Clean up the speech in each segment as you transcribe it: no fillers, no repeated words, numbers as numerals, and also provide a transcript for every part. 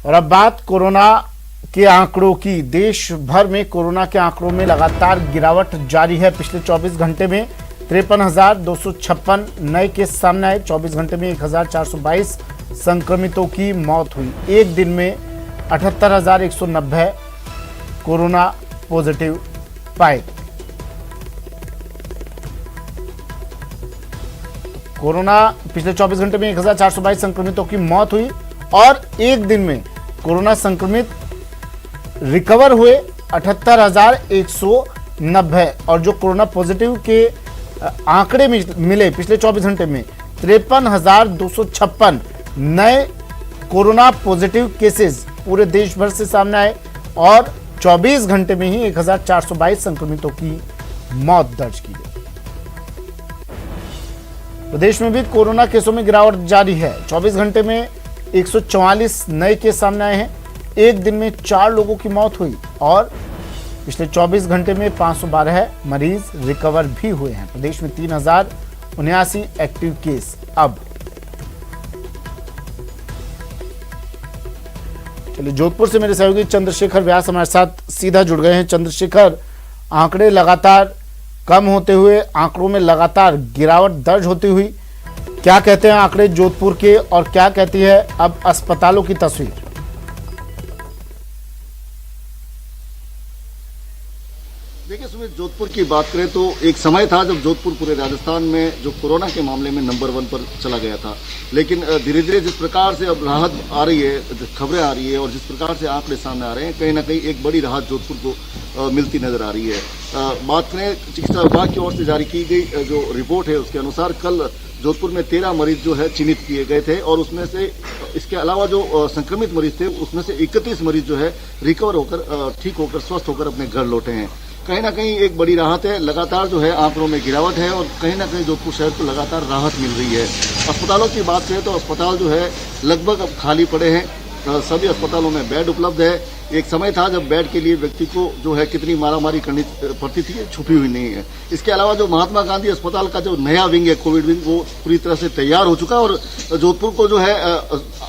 और अब बात कोरोना के आंकड़ों की। देश भर में कोरोना के आंकड़ों में लगातार गिरावट जारी है। पिछले 24 घंटे में 53,256 नए केस सामने आए। 24 घंटे में 1,422 संक्रमितों की मौत हुई। एक दिन में 78,190 कोरोना पॉजिटिव पाए। कोरोना पिछले 24 घंटे में 1,422 संक्रमितों की मौत हुई और एक दिन में कोरोना संक्रमित रिकवर हुए 78,190 और जो कोरोना पॉजिटिव के आंकड़े मिले पिछले 24 घंटे में 53,256 नए कोरोना पॉजिटिव केसेस पूरे देश भर से सामने आए और 24 घंटे में ही 1,422 संक्रमितों की मौत दर्ज की गई। प्रदेश में भी कोरोना केसों में गिरावट जारी है। 24 घंटे में 144 नए केस सामने आए हैं। एक दिन में 4 लोगों की मौत हुई और पिछले 24 घंटे में 512 मरीज रिकवर भी हुए हैं। प्रदेश में 3,079 एक्टिव केस। अब चलिए जोधपुर से मेरे सहयोगी चंद्रशेखर व्यास हमारे साथ सीधा जुड़ गए हैं। चंद्रशेखर, आंकड़े लगातार कम होते हुए आंकड़ों में लगातार गिरावट दर्ज होती हुई, क्या कहते हैं आंकड़े जोधपुर के और क्या कहती है अब अस्पतालों की तस्वीर? देखिए सुमित, जोधपुर की बात करें तो एक समय था जब जोधपुर पूरे राजस्थान में जो कोरोना के मामले में नंबर 1 पर चला गया था, लेकिन धीरे धीरे जिस प्रकार से अब राहत आ रही है, खबरें आ रही है और जिस प्रकार से आंकड़े सामने आ रहे हैं, कहीं ना कहीं एक बड़ी राहत जोधपुर को मिलती नजर आ रही है। बात करें चिकित्सा विभाग की ओर से जारी की गई जो रिपोर्ट है उसके अनुसार कल जोधपुर में 13 मरीज जो है चिन्हित किए गए थे और उसमें से इसके अलावा जो संक्रमित मरीज थे उसमें से 31 मरीज जो है रिकवर होकर ठीक होकर स्वस्थ होकर अपने घर लौटे हैं। कहीं ना कहीं एक बड़ी राहत है। लगातार जो है आंकड़ों में गिरावट है और कहीं ना कहीं जोधपुर शहर को लगातार राहत मिल रही है। अस्पतालों की बात करें तो अस्पताल जो है लगभग अब खाली पड़े हैं। सभी अस्पतालों में बेड उपलब्ध है। एक समय था जब बेड के लिए व्यक्ति को जो है कितनी मारामारी करनी पड़ती थी, छुपी हुई नहीं है। इसके अलावा जो महात्मा गांधी अस्पताल का जो नया विंग है, कोविड विंग, वो पूरी तरह से तैयार हो चुका है और जोधपुर को जो है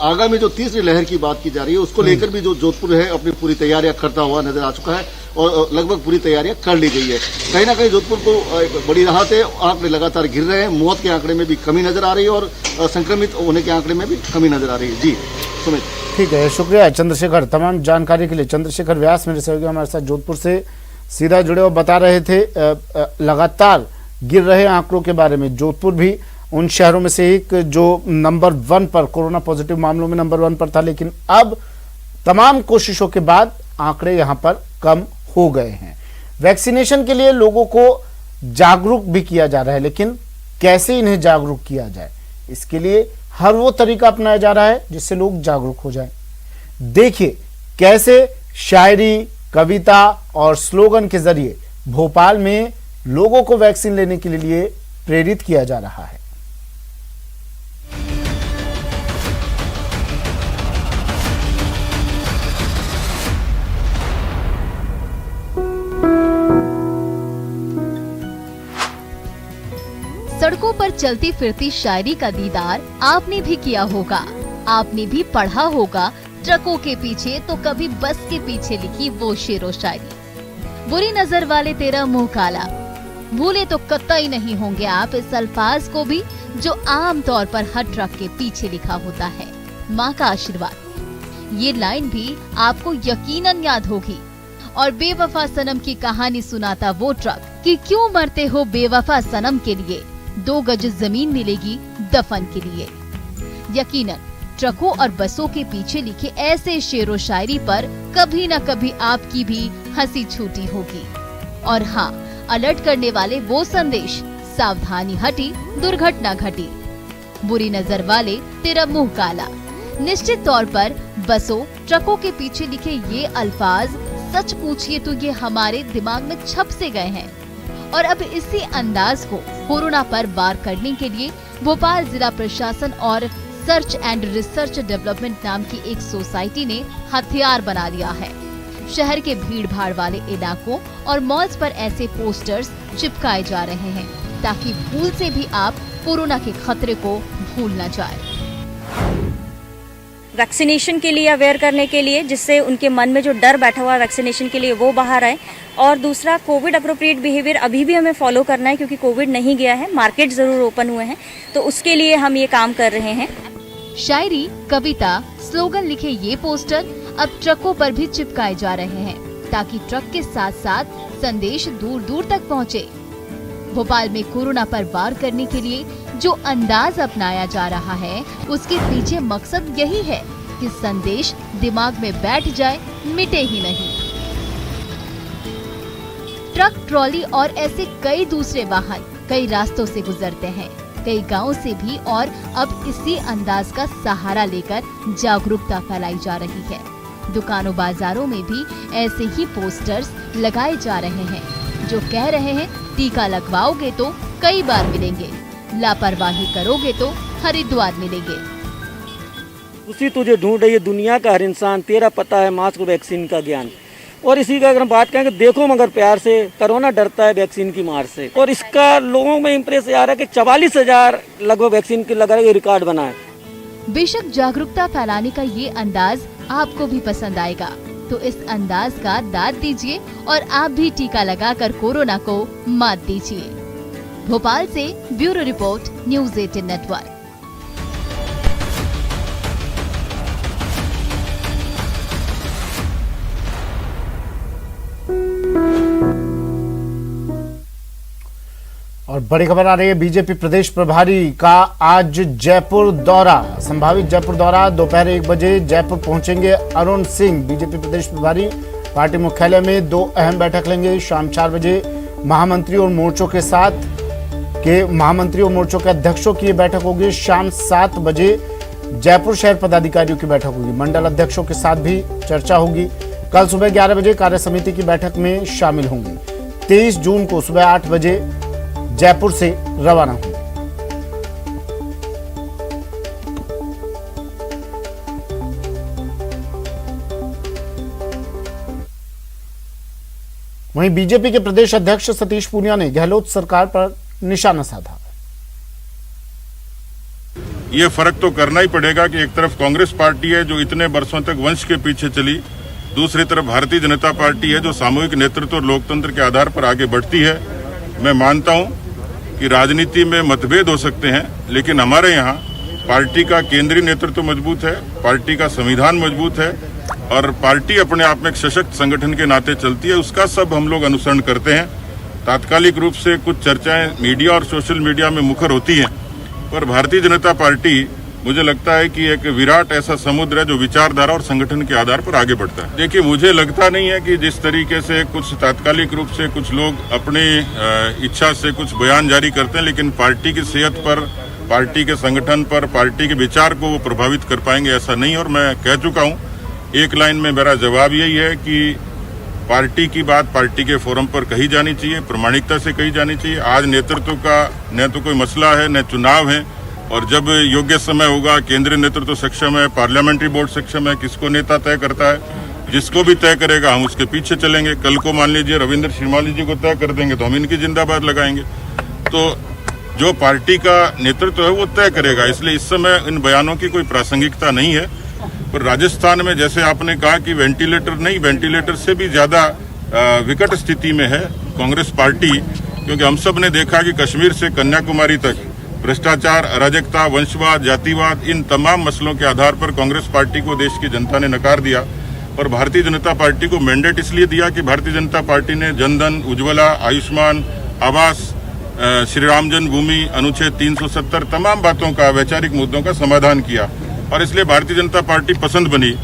आगामी जो तीसरी लहर की बात की जा रही है उसको लेकर भी जो जोधपुर है अपनी पूरी तैयारियां करता हुआ नजर आ चुका है और लगभग पूरी तैयारियां कर ली गई है। कहीं ना कहीं जोधपुर को बड़ी राहत है। आंकड़े लगातार गिर रहे हैं। मौत के आंकड़े में भी कमी नजर आ रही है और संक्रमित होने के आंकड़े में भी कमी नजर आ रही है। जी सुमित, ठीक है, शुक्रिया चंद्रशेखर तमाम जानकारी के लिए। चंद्रशेखर व्यास मेरे सहयोगी हमारे साथ जोधपुर से सीधा जुड़े और बता रहे थे लगातार गिर रहे आंकड़ों के बारे में। जोधपुर भी उन शहरों में से एक जो नंबर 1 पर कोरोना पॉजिटिव मामलों में नंबर 1 पर था, लेकिन अब तमाम कोशिशों के बाद आंकड़े यहां पर कम हो गए हैं। वैक्सीनेशन के लिए लोगों को जागरूक भी किया जा रहा है, लेकिन कैसे इन्हें जागरूक किया जाए, इसके लिए हर वो तरीका अपनाया जा रहा है जिससे लोग जागरूक हो जाएं। देखिए कैसे शायरी, कविता और स्लोगन के जरिए भोपाल में लोगों को वैक्सीन लेने के लिए प्रेरित किया जा रहा है। सड़कों पर चलती फिरती शायरी का दीदार आपने भी किया होगा। आपने भी पढ़ा होगा ट्रकों के पीछे तो कभी बस के पीछे लिखी वो शेरो शायरी। बुरी नजर वाले तेरा मुंह काला, भूले तो कतई नहीं होंगे आप इस अल्फाज को भी जो आम तौर पर हर ट्रक के पीछे लिखा होता है, माँ का आशीर्वाद। ये लाइन भी आपको यकीनन याद होगी। और बेवफा सनम की कहानी सुनाता वो ट्रक कि क्यों मरते हो बेवफा सनम के लिए, 2 गज जमीन मिलेगी दफन के लिए। यकीनन ट्रकों और बसों के पीछे लिखे ऐसे शेरो शायरी पर कभी न कभी आपकी भी हंसी छूटी होगी। और हाँ, अलर्ट करने वाले वो संदेश, सावधानी हटी दुर्घटना घटी, बुरी नजर वाले तेरा मुंह काला। निश्चित तौर पर बसों ट्रकों के पीछे लिखे ये अल्फाज सच पूछिए तो ये हमारे दिमाग में छप से गए हैं। और अब इसी अंदाज को कोरोना पर वार करने के लिए भोपाल जिला प्रशासन और सर्च एंड रिसर्च डेवलपमेंट नाम की एक सोसाइटी ने हथियार बना लिया है। शहर के भीड़ भाड़ वाले इलाकों और मॉल्स पर ऐसे पोस्टर्स चिपकाए जा रहे हैं ताकि भूल से भी आप कोरोना के खतरे को भूल न जाए। वैक्सीनेशन के लिए अवेयर करने के लिए, जिससे उनके मन में जो डर बैठा हुआ है वैक्सीनेशन के लिए वो बाहर आए। और दूसरा, कोविड अप्रोप्रिएट बिहेवियर अभी भी हमें फॉलो करना है, क्योंकि कोविड नहीं गया है, मार्केट ज़रूर ओपन हुए हैं, तो उसके लिए हम ये काम कर रहे हैं। शायरी, कविता, स्लोगन लिखे ये पोस्टर अब ट्रकों पर भी चिपकाए जा रहे हैं, ताकि ट्रक के साथ साथ संदेश दूर दूर तक पहुंचे। भोपाल में कोरोना पर वार करने के लिए जो अंदाज अपनाया जा रहा है, उसके पीछे मकसद यही है कि संदेश दिमाग में बैठ जाए, मिटे ही नहीं। ट्रक, ट्रॉली और ऐसे कई दूसरे वाहन कई रास्तों से गुजरते हैं, कई गांवों से भी, और अब इसी अंदाज का सहारा लेकर जागरूकता फैलाई जा रही है। दुकानों बाजारों में भी ऐसे ही पोस्टर्स लगाए जा रहे हैं जो कह रहे हैं टीका लगवाओगे तो कई बार मिलेंगे, लापरवाही करोगे तो हरिद्वार मिलेंगे। उसी तुझे ढूंढ रही है दुनिया का हर इंसान, तेरा पता है मास्क वैक्सीन का ज्ञान। और इसी का अगर हम बात करें कि देखो मगर प्यार से, कोरोना डरता है वैक्सीन की मार से। और इसका लोगों में इम्प्रेस आ रहा है कि 44,000 लगभग वैक्सीन की लगा रिकॉर्ड बना है। बेशक जागरूकता फैलाने का ये अंदाज आपको भी पसंद आएगा, तो इस अंदाज का दाद दीजिए और आप भी टीका लगाकर कोरोना को मात दीजिए। भोपाल से ब्यूरो रिपोर्ट, न्यूज़ 18 नेटवर्क। और बड़ी खबर आ रही है, बीजेपी प्रदेश प्रभारी का आज जयपुर दौरा, संभावित जयपुर दौरा। दोपहर 1 बजे जयपुर पहुंचेंगे अरुण सिंह। बीजेपी प्रदेश प्रभारी पार्टी मुख्यालय में 2 अहम बैठक लेंगे। शाम 4 बजे महामंत्री और मोर्चों के अध्यक्षों की बैठक होगी। शाम 7 बजे जयपुर शहर पदाधिकारियों की बैठक होगी। मंडल अध्यक्षों के साथ भी चर्चा होगी। कल सुबह 11 बजे कार्य समिति की बैठक में शामिल होंगी। 23 जून को सुबह 8 बजे जयपुर से रवाना हुई। वहीं बीजेपी के प्रदेश अध्यक्ष सतीश पूनिया ने गहलोत सरकार पर निशाना साधा। ये फर्क तो करना ही पड़ेगा कि एक तरफ कांग्रेस पार्टी है जो इतने वर्षों तक वंश के पीछे चली, दूसरी तरफ भारतीय जनता पार्टी है जो सामूहिक नेतृत्व और लोकतंत्र के आधार पर आगे बढ़ती है। मैं मानता हूं कि राजनीति में मतभेद हो सकते हैं, लेकिन हमारे यहाँ पार्टी का केंद्रीय नेतृत्व मजबूत है, पार्टी का संविधान मजबूत है और पार्टी अपने आप में एक सशक्त संगठन के नाते चलती है। उसका सब हम लोग अनुसरण करते हैं। तात्कालिक रूप से कुछ चर्चाएं मीडिया और सोशल मीडिया में मुखर होती हैं, पर भारतीय जनता पार्टी मुझे लगता है कि एक विराट ऐसा समुद्र है जो विचारधारा और संगठन के आधार पर आगे बढ़ता है। देखिए, मुझे लगता नहीं है कि जिस तरीके से कुछ तात्कालिक रूप से कुछ लोग अपनी इच्छा से कुछ बयान जारी करते हैं, लेकिन पार्टी की सेहत पर, पार्टी के संगठन पर, पार्टी के विचार को वो प्रभावित कर पाएंगे, ऐसा नहीं। और मैं कह चुका हूँ, एक लाइन में मेरा जवाब यही है कि पार्टी की बात पार्टी के फोरम पर कही जानी चाहिए, प्रामाणिकता से कही जानी चाहिए। आज नेतृत्व का न तो कोई मसला है न चुनाव है, और जब योग्य समय होगा, केंद्रीय नेतृत्व सक्षम है, पार्लियामेंट्री बोर्ड सक्षम है, किसको नेता तय करता है, जिसको भी तय करेगा हम उसके पीछे चलेंगे। कल को मान लीजिए रविंद्र श्रीमाली जी को तय कर देंगे तो हम इनकी जिंदाबाद लगाएंगे। तो जो पार्टी का नेतृत्व है वो तय करेगा, इसलिए इस समय इन बयानों की कोई प्रासंगिकता नहीं है। पर राजस्थान में जैसे आपने कहा कि वेंटिलेटर नहीं, वेंटिलेटर से भी ज्यादा विकट स्थिति में है कांग्रेस पार्टी, क्योंकि हम सब ने देखा कि कश्मीर से कन्याकुमारी तक भ्रष्टाचार, अराजकता, वंशवाद, जातिवाद, इन तमाम मसलों के आधार पर कांग्रेस पार्टी को देश की जनता ने नकार दिया। और भारतीय जनता पार्टी को मैंडेट इसलिए दिया कि भारतीय जनता पार्टी ने जनधन, उज्ज्वला, आयुष्मान, आवास, श्री राम जन्मभूमि, अनुच्छेद 370 तमाम बातों का, वैचारिक मुद्दों का समाधान किया और इसलिए भारतीय जनता पार्टी पसंद बनी।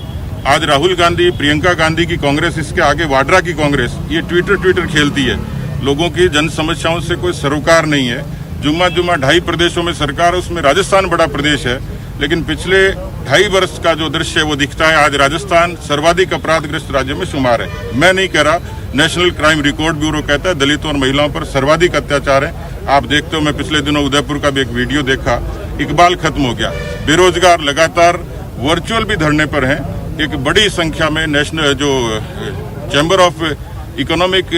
आज राहुल गांधी, प्रियंका गांधी की कांग्रेस, इसके आगे वाड्रा की कांग्रेस, ये ट्विटर खेलती है। लोगों की जन समस्याओं से कोई सरोकार नहीं है। जुम्मा 2.5 प्रदेशों में सरकार, उसमें राजस्थान बड़ा प्रदेश है, लेकिन पिछले 2.5 वर्ष का जो दृश्य है वो दिखता है। आज राजस्थान सर्वाधिक अपराधग्रस्त राज्य में शुमार है। मैं नहीं कह रहा, नेशनल क्राइम रिकॉर्ड ब्यूरो कहता है दलितों और महिलाओं पर सर्वाधिक अत्याचार है। आप देखते हो, मैं पिछले दिनों उदयपुर का भी एक वीडियो देखा, इकबाल खत्म हो गया। बेरोजगार लगातार वर्चुअल भी धरने पर हैं। एक बड़ी संख्या में नेशनल जो चैम्बर ऑफ इकोनॉमिक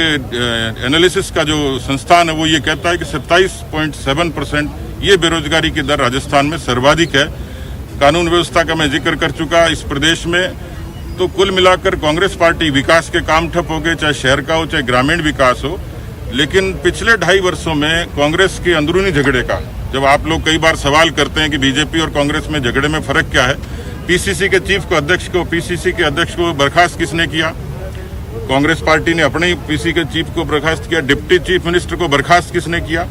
एनालिसिस का जो संस्थान है वो ये कहता है कि 27.7% ये बेरोजगारी की दर राजस्थान में सर्वाधिक है। कानून व्यवस्था का मैं जिक्र कर चुका इस प्रदेश में। तो कुल मिलाकर कांग्रेस पार्टी विकास के काम ठप हो गए, चाहे शहर का हो चाहे ग्रामीण विकास हो। लेकिन पिछले 2.5 वर्षों में कांग्रेस के अंदरूनी झगड़े का, जब आप लोग कई बार सवाल करते हैं कि बीजेपी और कांग्रेस में झगड़े में फर्क क्या है, पीसीसी के चीफ को पीसीसी के अध्यक्ष को बर्खास्त किसने किया? कांग्रेस पार्टी ने अपने ही पीसी के चीफ को बर्खास्त किया। डिप्टी चीफ मिनिस्टर को बर्खास्त किसने किया?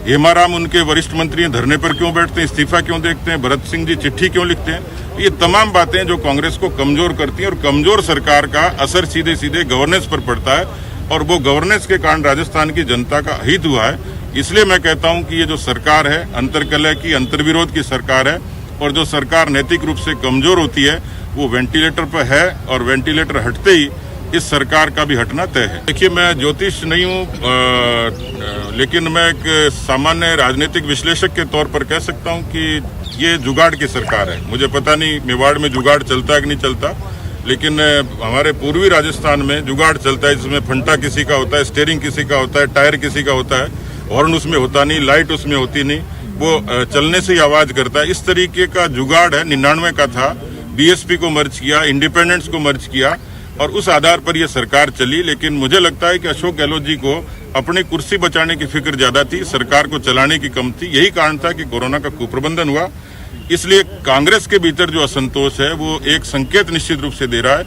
हेमाराम उनके वरिष्ठ मंत्री धरने पर क्यों बैठते हैं, इस्तीफा क्यों देखते हैं, भरत सिंह जी चिट्ठी क्यों लिखते हैं? ये तमाम बातें जो कांग्रेस को कमजोर करती हैं और कमजोर सरकार का असर सीधे सीधे गवर्नेंस पर पड़ता है और वो गवर्नेंस के कारण राजस्थान की जनता का हित हुआ है। इसलिए मैं कहता हूं कि ये जो सरकार है अंतरकलह की, अंतर्विरोध की सरकार है और जो सरकार नैतिक रूप से कमजोर होती है वो वेंटिलेटर पर है और वेंटिलेटर हटते ही इस सरकार का भी हटना तय है। देखिए, मैं ज्योतिष नहीं हूँ, लेकिन मैं एक सामान्य राजनीतिक विश्लेषक के तौर पर कह सकता हूँ कि ये जुगाड़ की सरकार है। मुझे पता नहीं मेवाड़ में जुगाड़ चलता है कि नहीं चलता, लेकिन हमारे पूर्वी राजस्थान में जुगाड़ चलता है, जिसमें फंटा किसी का होता है, स्टीयरिंग किसी का होता है, टायर किसी का होता है, हॉर्न उसमें होता नहीं, लाइट उसमें होती नहीं, वो चलने से ही आवाज करता है। इस तरीके का जुगाड़ है। 99 का था, बीएसपी को मर्ज किया, इंडिपेंडेंट्स को मर्ज किया और उस आधार पर यह सरकार चली। लेकिन मुझे लगता है कि अशोक गहलोत जी को अपनी कुर्सी बचाने की फिक्र ज्यादा थी, सरकार को चलाने की कम थी। यही कारण था कि कोरोना का कुप्रबंधन हुआ। इसलिए कांग्रेस के भीतर जो असंतोष है वो एक संकेत निश्चित रूप से दे रहा है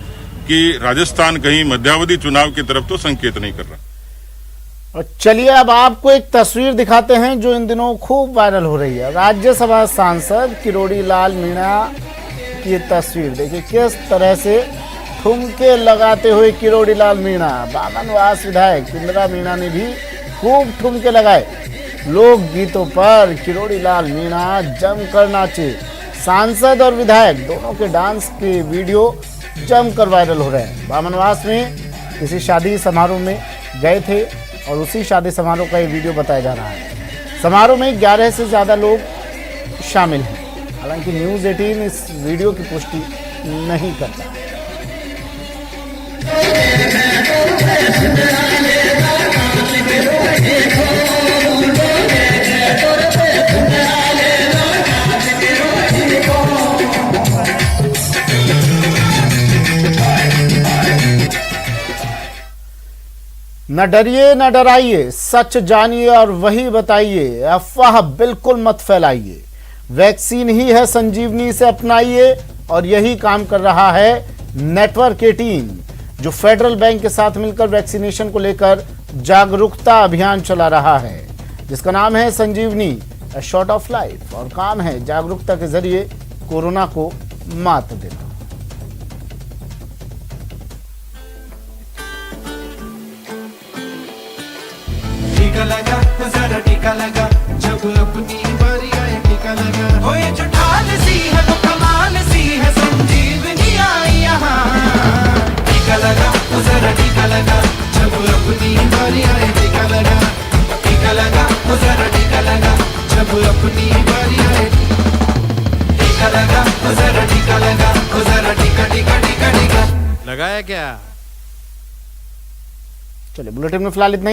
कि राजस्थान कहीं मध्यावधि चुनाव की तरफ तो संकेत नहीं कर रहा। और चलिए अब आपको एक तस्वीर दिखाते हैं जो इन दिनों खूब वायरल हो रही है। राज्यसभा सांसद किरोड़ी लाल मीणा की तस्वीर देखिए, किस तरह से ठुमके लगाते हुए किरोड़ी लाल मीणा। बामनवास विधायक इंदिरा मीणा ने भी खूब ठुमके लगाए। लोक गीतों पर किरोड़ी लाल मीणा जमकर नाचे। सांसद और विधायक दोनों के डांस के वीडियो जमकर वायरल हो रहे हैं। बामनवास में किसी शादी समारोह में गए थे और उसी शादी समारोह का ये वीडियो बताया जा रहा है। समारोह में 11 से ज्यादा लोग शामिल हैं। हालांकि न्यूज़ 18 इस वीडियो की पुष्टि नहीं करता। न डरिए न डराइए, सच जानिए और वही बताइए। अफवाह बिल्कुल मत फैलाइए। वैक्सीन ही है संजीवनी, से अपनाइए। और यही काम कर रहा है नेटवर्क 18, जो फेडरल बैंक के साथ मिलकर वैक्सीनेशन को लेकर जागरूकता अभियान चला रहा है, जिसका नाम है संजीवनी अ शॉट ऑफ लाइफ। और काम है जागरूकता के जरिए कोरोना को मात देना। टीका लगा तो जरा टीका लगा, जब अपनी बारी आए टीका लगा। हो ये जो ढाल सी है वो कमाल सी है, संजीवनी आई यहाँ। टीका लगा तो जरा टीका लगा, जब अपनी बारी आए टीका लगा। टीका लगा तो जरा टीका लगा, जब अपनी बारी आए। टीका लगा तो जरा टीका लगा, तो जरा टीका टीका टीका टीका लगाया क्या? चलिए बुलेटिन में फिलहाल इतना ही।